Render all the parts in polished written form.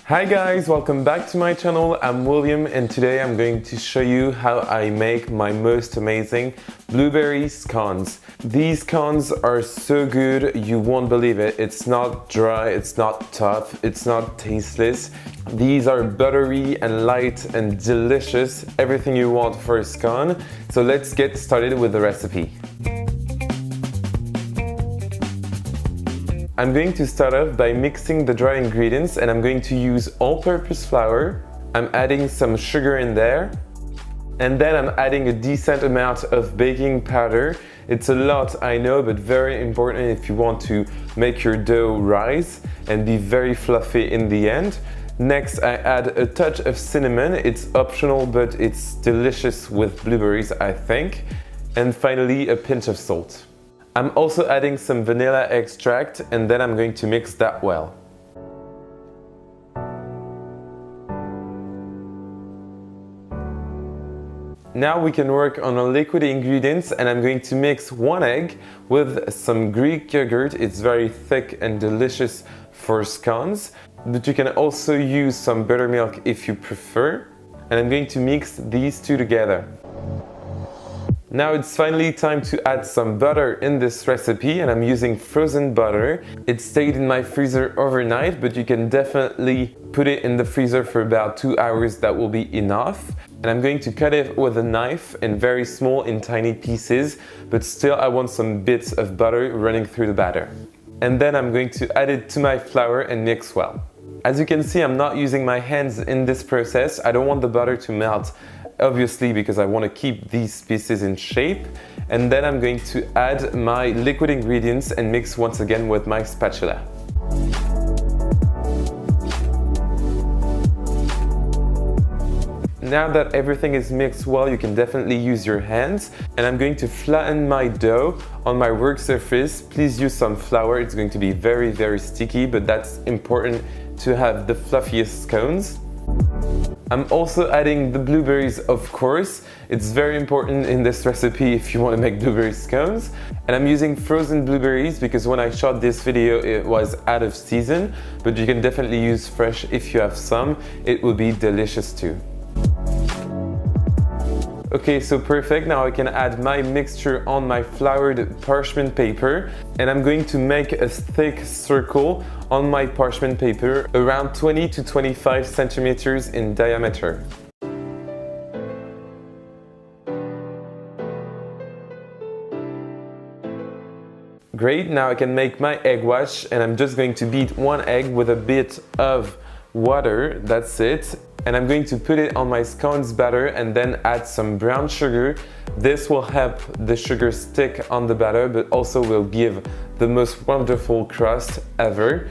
Hi guys, welcome back to my channel. I'm William and today I'm going to show you how I make my most amazing blueberry scones. These scones are so good, you won't believe it. It's not dry, it's not tough, it's not tasteless. These are buttery and light and delicious, everything you want for a scone. So let's get started with the recipe. I'm going to start off by mixing the dry ingredients and I'm going to use all-purpose flour. I'm adding some sugar in there and then I'm adding a decent amount of baking powder. It's a lot, I know, but very important if you want to make your dough rise and be very fluffy in the end. Next, I add a touch of cinnamon. It's optional, but it's delicious with blueberries, I think. And finally, a pinch of salt. I'm also adding some vanilla extract and then I'm going to mix that well. Now we can work on our liquid ingredients and I'm going to mix 1 egg with some Greek yogurt. It's very thick and delicious for scones, but you can also use some buttermilk if you prefer. And I'm going to mix these two together. Now it's finally time to add some butter in this recipe and I'm using frozen butter. It stayed in my freezer overnight, but you can definitely put it in the freezer for about 2 hours. That will be enough. And I'm going to cut it with a knife in very small in tiny pieces, but still I want some bits of butter running through the batter. And then I'm going to add it to my flour and mix well. As you can see, I'm not using my hands in this process. I don't want the butter to melt, obviously, because I want to keep these pieces in shape. And then I'm going to add my liquid ingredients and mix once again with my spatula. Now that everything is mixed well, you can definitely use your hands. And I'm going to flatten my dough on my work surface. Please use some flour. It's going to be very, very sticky, but that's important to have the fluffiest scones. I'm also adding the blueberries, of course. It's very important in this recipe if you want to make blueberry scones. And I'm using frozen blueberries because when I shot this video it was out of season, but you can definitely use fresh if you have some. It will be delicious too. Okay, so perfect. Now I can add my mixture on my floured parchment paper and I'm going to make a thick circle on my parchment paper around 20 to 25 centimeters in diameter. Great, now I can make my egg wash and I'm just going to beat 1 egg with a bit of water, that's it. And I'm going to put it on my scones batter and then add some brown sugar. This will help the sugar stick on the batter, but also will give the most wonderful crust ever.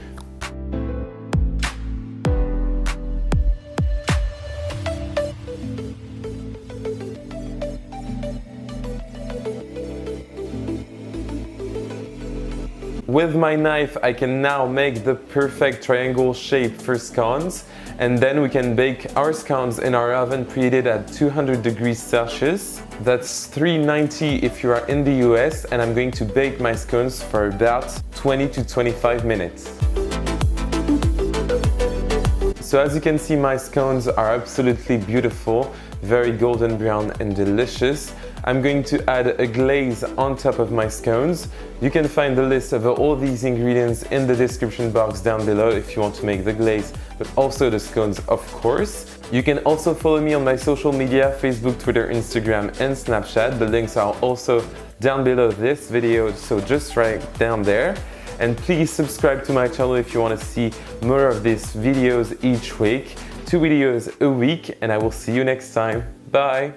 With my knife, I can now make the perfect triangle shape for scones, and then we can bake our scones in our oven preheated at 200 degrees Celsius. That's 390 if you are in the US, and I'm going to bake my scones for about 20 to 25 minutes. So as you can see, my scones are absolutely beautiful, very golden brown and delicious. I'm going to add a glaze on top of my scones. You can find the list of all these ingredients in the description box down below if you want to make the glaze, but also the scones, of course. You can also follow me on my social media, Facebook, Twitter, Instagram, and Snapchat. The links are also down below this video, so just right down there. And please subscribe to my channel if you want to see more of these videos each week. 2 videos a week, and I will see you next time. Bye!